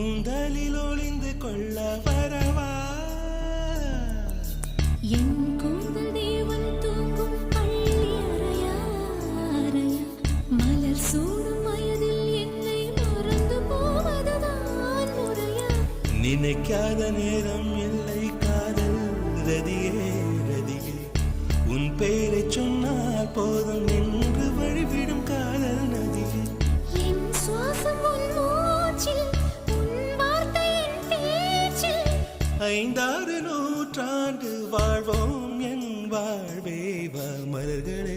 கூந்தலில் ஒளிந்து கொள்ள வரவா என் கூந்தல் தேவன் தூங்கும் பள்ளி அறையா அறையா மலர் சூடும் வயதில் என்னை மறந்து போவதுதான் முறையா நினைக்காத நேரம் இல்லை காதல் ரதியே ரதியே உன் பேரை சொன்னால் போதும் நின்று வழிவிடும் காதல் நதியே என் சுவாசம் உன் மூச்சில் உன் வார்த்தை என் பேச்சில் 5-6 நூற்றாண்டு வாழ்வோம் என் வாழ்வே வா மலர்களே